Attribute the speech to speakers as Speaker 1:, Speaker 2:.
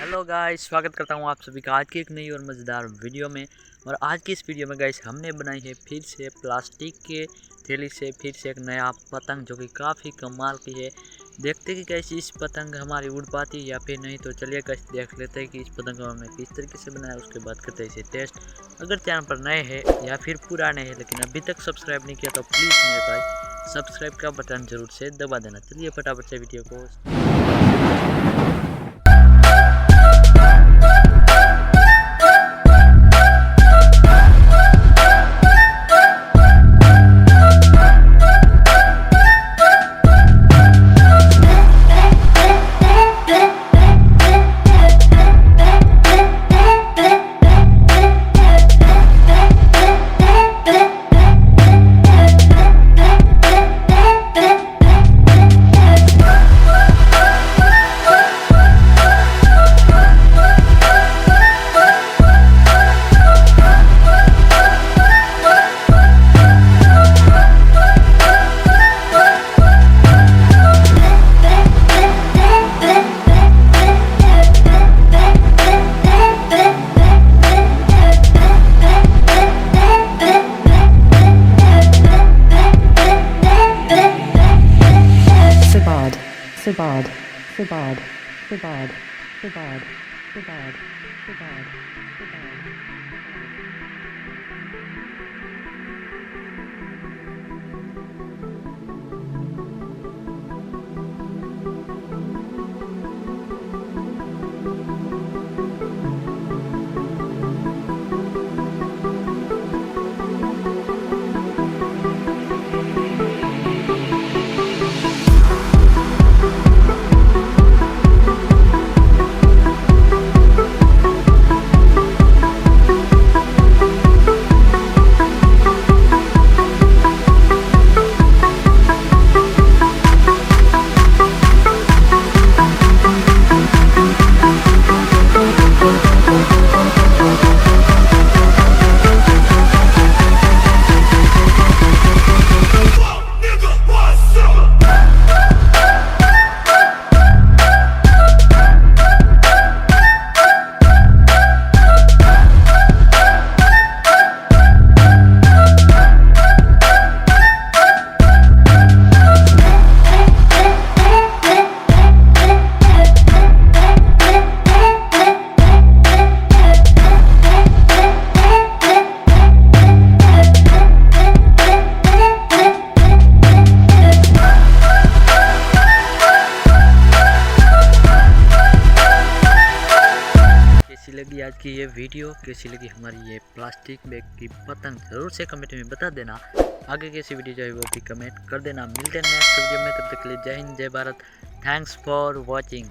Speaker 1: Hello guys, स्वागत करता हूं आप सभी का आज की एक नई और मज़ेदार वीडियो में। और आज की इस वीडियो में गाइस हमने बनाई है फिर से प्लास्टिक के थैली से फिर से एक नया पतंग जो कि काफ़ी कमाल की है। देखते कि कैसी इस पतंग हमारी उड़ पाती है या फिर नहीं। तो चलिए गाइस देख लेते हैं कि इस पतंग को हमने किस तरीके से बनाया, उसके बाद करते हैं इसे टेस्ट। अगर चैनल पर नए हैं या फिर पुराने हैं लेकिन अभी तक सब्सक्राइब नहीं किया तो प्लीज़ मेरे भाई सब्सक्राइब का बटन जरूर से दबा देना। चलिए फटाफट से वीडियो को लगी आज की ये वीडियो, कैसी लगी हमारी ये प्लास्टिक बैग की पतंग जरूर से कमेंट में बता देना। आगे कैसी वीडियो चाहिए वो भी कमेंट कर देना। मिलते हैं नेक्स्ट वीडियो में, तब तक के लिए जय हिंद जय भारत। Thanks for watching.